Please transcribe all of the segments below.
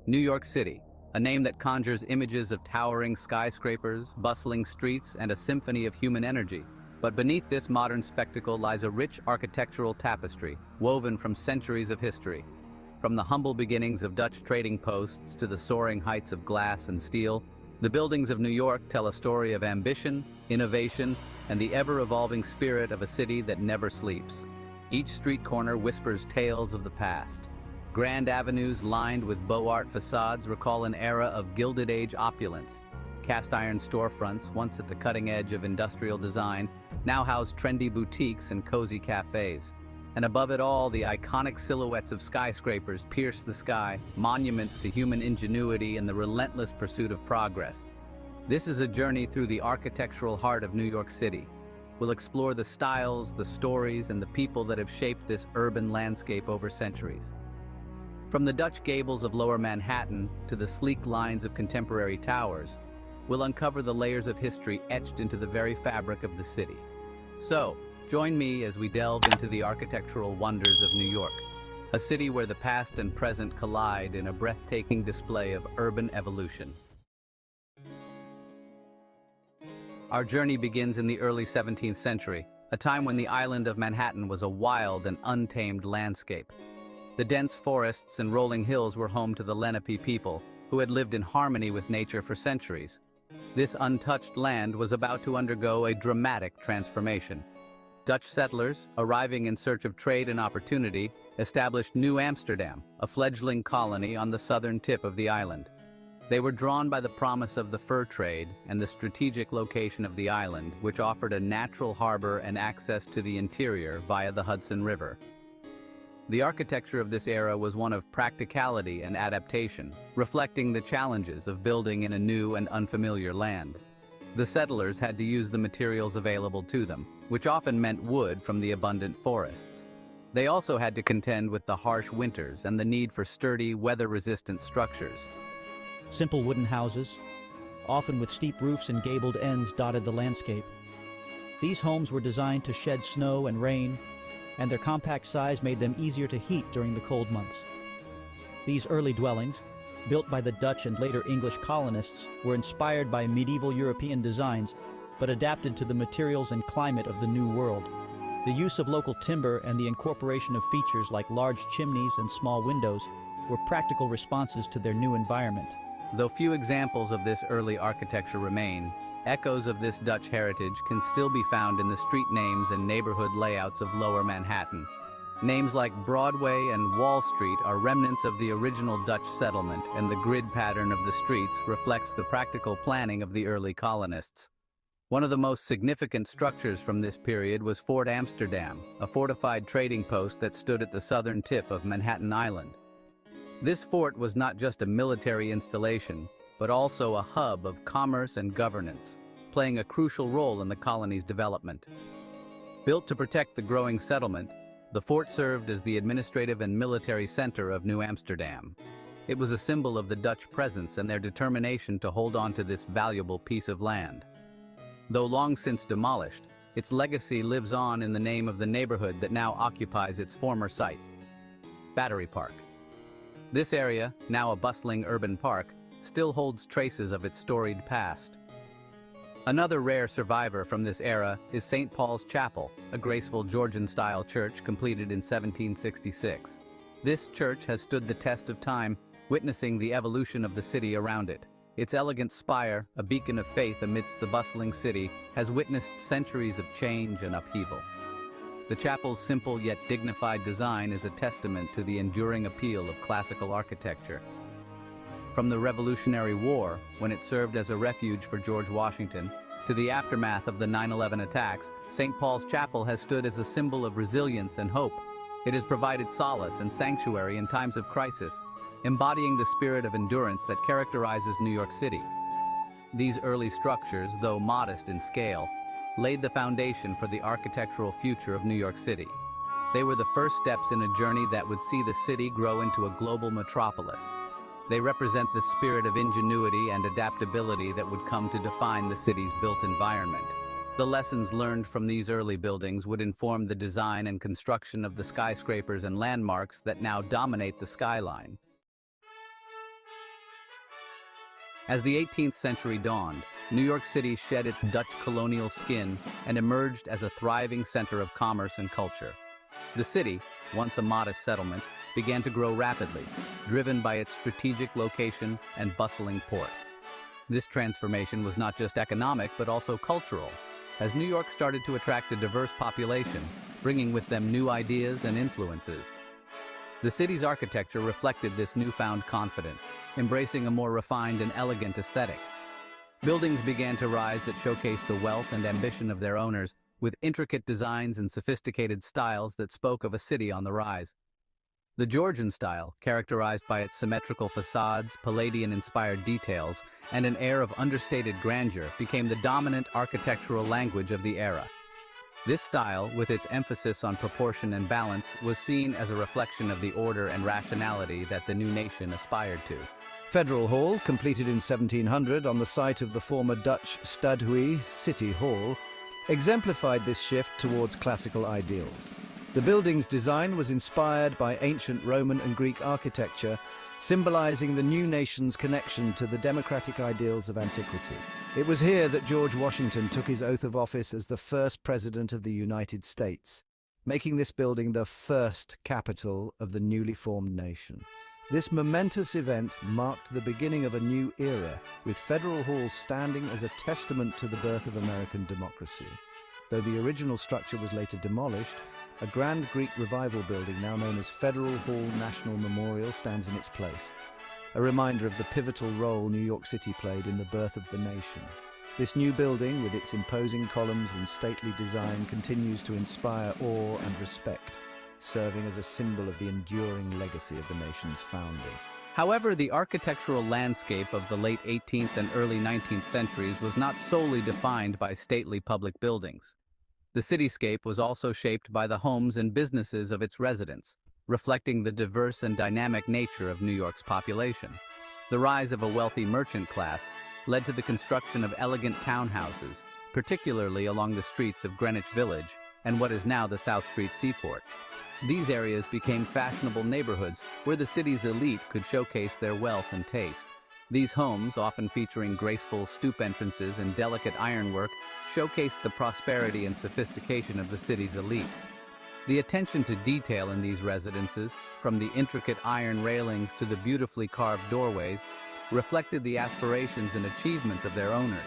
New York City, a name that conjures images of towering skyscrapers, bustling streets, and a symphony of human energy. But beneath this modern spectacle lies a rich architectural tapestry, woven from centuries of history. From the humble beginnings of Dutch trading posts to the soaring heights of glass and steel, the buildings of New York tell a story of ambition, innovation, and the ever-evolving spirit of a city that never sleeps. Each street corner whispers tales of the past. Grand avenues lined with Beaux Art facades recall an era of Gilded Age opulence. Cast-iron storefronts, once at the cutting edge of industrial design, now house trendy boutiques and cozy cafes. And above it all, the iconic silhouettes of skyscrapers pierce the sky, monuments to human ingenuity and the relentless pursuit of progress. This is a journey through the architectural heart of New York City. We'll explore the styles, the stories, and the people that have shaped this urban landscape over centuries. From the Dutch gables of Lower Manhattan to the sleek lines of contemporary towers, we'll uncover the layers of history etched into the very fabric of the city. So, join me as we delve into the architectural wonders of New York, a city where the past and present collide in a breathtaking display of urban evolution. Our journey begins in the early 17th century, a time when the island of Manhattan was a wild and untamed landscape. The dense forests and rolling hills were home to the Lenape people, who had lived in harmony with nature for centuries. This untouched land was about to undergo a dramatic transformation. Dutch settlers, arriving in search of trade and opportunity, established New Amsterdam, a fledgling colony on the southern tip of the island. They were drawn by the promise of the fur trade and the strategic location of the island, which offered a natural harbor and access to the interior via the Hudson River. The architecture of this era was one of practicality and adaptation, reflecting the challenges of building in a new and unfamiliar land. The settlers had to use the materials available to them, which often meant wood from the abundant forests. They also had to contend with the harsh winters and the need for sturdy, weather-resistant structures. Simple wooden houses, often with steep roofs and gabled ends, dotted the landscape. These homes were designed to shed snow and rain, and their compact size made them easier to heat during the cold months. These early dwellings, built by the Dutch and later English colonists, were inspired by medieval European designs, but adapted to the materials and climate of the New World. The use of local timber and the incorporation of features like large chimneys and small windows were practical responses to their new environment. Though few examples of this early architecture remain, echoes of this Dutch heritage can still be found in the street names and neighborhood layouts of Lower Manhattan. Names like Broadway and Wall Street are remnants of the original Dutch settlement, and the grid pattern of the streets reflects the practical planning of the early colonists. One of the most significant structures from this period was Fort Amsterdam, a fortified trading post that stood at the southern tip of Manhattan Island. This fort was not just a military installation, but also a hub of commerce and governance, playing a crucial role in the colony's development. Built to protect the growing settlement, the fort served as the administrative and military center of New Amsterdam. It was a symbol of the Dutch presence and their determination to hold on to this valuable piece of land. Though long since demolished, its legacy lives on in the name of the neighborhood that now occupies its former site, Battery Park. This area, now a bustling urban park, still holds traces of its storied past. Another rare survivor from this era is St. Paul's Chapel, a graceful Georgian-style church completed in 1766. This church has stood the test of time, witnessing the evolution of the city around it. Its elegant spire, a beacon of faith amidst the bustling city, has witnessed centuries of change and upheaval. The chapel's simple yet dignified design is a testament to the enduring appeal of classical architecture. From the Revolutionary War, when it served as a refuge for George Washington, to the aftermath of the 9/11 attacks, St. Paul's Chapel has stood as a symbol of resilience and hope. It has provided solace and sanctuary in times of crisis, embodying the spirit of endurance that characterizes New York City. These early structures, though modest in scale, laid the foundation for the architectural future of New York City. They were the first steps in a journey that would see the city grow into a global metropolis. They represent the spirit of ingenuity and adaptability that would come to define the city's built environment. The lessons learned from these early buildings would inform the design and construction of the skyscrapers and landmarks that now dominate the skyline. As the 18th century dawned, New York City shed its Dutch colonial skin and emerged as a thriving center of commerce and culture. The city, once a modest settlement, began to grow rapidly, driven by its strategic location and bustling port. This transformation was not just economic but also cultural, as New York started to attract a diverse population, bringing with them new ideas and influences. The city's architecture reflected this newfound confidence, embracing a more refined and elegant aesthetic. Buildings began to rise that showcased the wealth and ambition of their owners, with intricate designs and sophisticated styles that spoke of a city on the rise. The Georgian style, characterized by its symmetrical facades, Palladian-inspired details, and an air of understated grandeur, became the dominant architectural language of the era. This style, with its emphasis on proportion and balance, was seen as a reflection of the order and rationality that the new nation aspired to. Federal Hall, completed in 1700 on the site of the former Dutch Stadhuis City Hall, exemplified this shift towards classical ideals. The building's design was inspired by ancient Roman and Greek architecture, symbolizing the new nation's connection to the democratic ideals of antiquity. It was here that George Washington took his oath of office as the first president of the United States, making this building the first capital of the newly formed nation. This momentous event marked the beginning of a new era, with Federal Hall standing as a testament to the birth of American democracy. Though the original structure was later demolished, a grand Greek revival building now known as Federal Hall National Memorial stands in its place, a reminder of the pivotal role New York City played in the birth of the nation. This new building, with its imposing columns and stately design, continues to inspire awe and respect, serving as a symbol of the enduring legacy of the nation's founding. However, the architectural landscape of the late 18th and early 19th centuries was not solely defined by stately public buildings. The cityscape was also shaped by the homes and businesses of its residents, reflecting the diverse and dynamic nature of New York's population. The rise of a wealthy merchant class led to the construction of elegant townhouses, particularly along the streets of Greenwich Village and what is now the South Street Seaport. These areas became fashionable neighborhoods where the city's elite could showcase their wealth and taste. These homes, often featuring graceful stoop entrances and delicate ironwork, showcased the prosperity and sophistication of the city's elite. The attention to detail in these residences, from the intricate iron railings to the beautifully carved doorways, reflected the aspirations and achievements of their owners.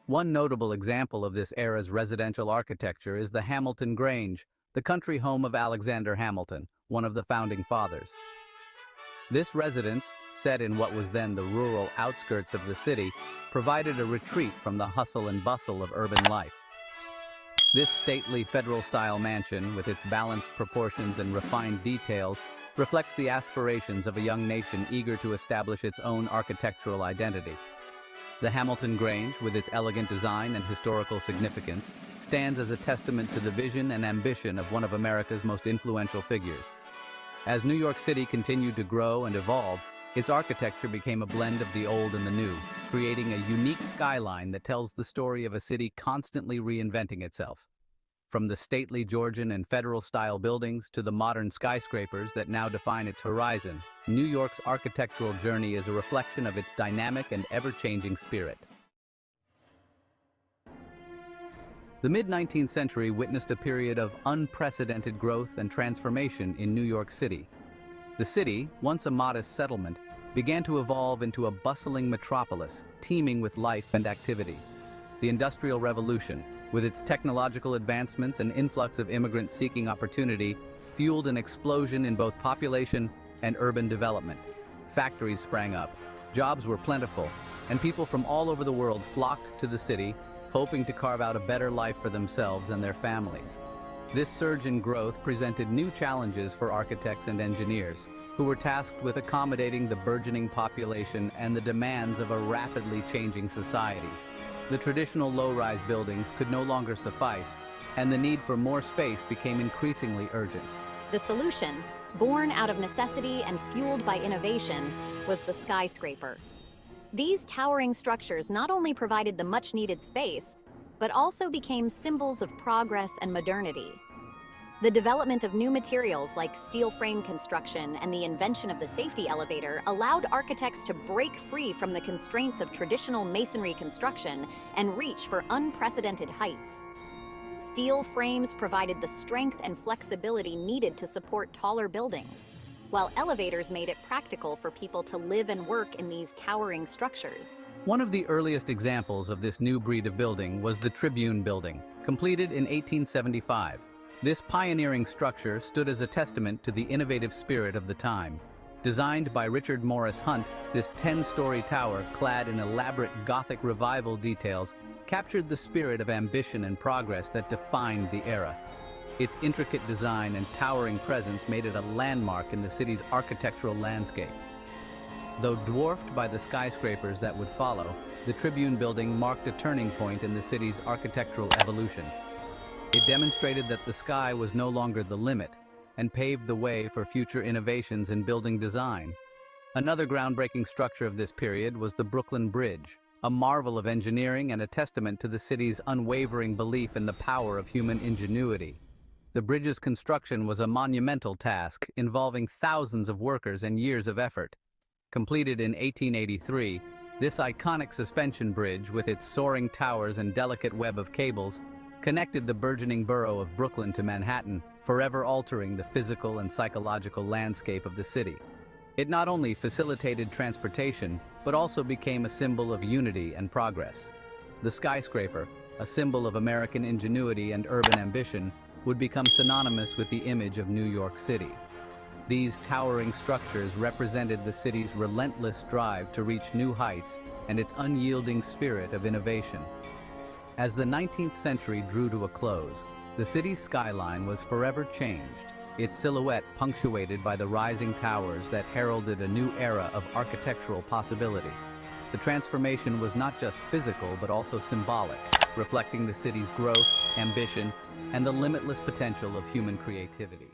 One notable example of this era's residential architecture is the Hamilton Grange, the country home of Alexander Hamilton, one of the founding fathers. This residence, set in what was then the rural outskirts of the city, provided a retreat from the hustle and bustle of urban life. This stately federal-style mansion, with its balanced proportions and refined details, reflects the aspirations of a young nation eager to establish its own architectural identity. The Hamilton Grange, with its elegant design and historical significance, stands as a testament to the vision and ambition of one of America's most influential figures. As New York City continued to grow and evolve, its architecture became a blend of the old and the new, creating a unique skyline that tells the story of a city constantly reinventing itself. From the stately Georgian and federal-style buildings to the modern skyscrapers that now define its horizon, New York's architectural journey is a reflection of its dynamic and ever-changing spirit. The mid-19th century witnessed a period of unprecedented growth and transformation in New York City. The city, once a modest settlement, began to evolve into a bustling metropolis, teeming with life and activity. The Industrial Revolution, with its technological advancements and influx of immigrants seeking opportunity, fueled an explosion in both population and urban development. Factories sprang up, jobs were plentiful, and people from all over the world flocked to the city, hoping to carve out a better life for themselves and their families. This surge in growth presented new challenges for architects and engineers, who were tasked with accommodating the burgeoning population and the demands of a rapidly changing society. The traditional low-rise buildings could no longer suffice, and the need for more space became increasingly urgent. The solution, born out of necessity and fueled by innovation, was the skyscraper. These towering structures not only provided the much-needed space, but also became symbols of progress and modernity. The development of new materials like steel frame construction and the invention of the safety elevator allowed architects to break free from the constraints of traditional masonry construction and reach for unprecedented heights. Steel frames provided the strength and flexibility needed to support taller buildings, while elevators made it practical for people to live and work in these towering structures. One of the earliest examples of this new breed of building was the Tribune Building, completed in 1875. This pioneering structure stood as a testament to the innovative spirit of the time. Designed by Richard Morris Hunt, this 10-story tower, clad in elaborate Gothic Revival details, captured the spirit of ambition and progress that defined the era. Its intricate design and towering presence made it a landmark in the city's architectural landscape. Though dwarfed by the skyscrapers that would follow, the Tribune Building marked a turning point in the city's architectural evolution. It demonstrated that the sky was no longer the limit and paved the way for future innovations in building design. Another groundbreaking structure of this period was the Brooklyn Bridge, a marvel of engineering and a testament to the city's unwavering belief in the power of human ingenuity. The bridge's construction was a monumental task involving thousands of workers and years of effort. Completed in 1883, this iconic suspension bridge, with its soaring towers and delicate web of cables, connected the burgeoning borough of Brooklyn to Manhattan, forever altering the physical and psychological landscape of the city. It not only facilitated transportation, but also became a symbol of unity and progress. The skyscraper, a symbol of American ingenuity and urban ambition, would become synonymous with the image of New York City. These towering structures represented the city's relentless drive to reach new heights and its unyielding spirit of innovation. As the 19th century drew to a close, the city's skyline was forever changed, its silhouette punctuated by the rising towers that heralded a new era of architectural possibility. The transformation was not just physical but also symbolic, reflecting the city's growth, ambition, and the limitless potential of human creativity.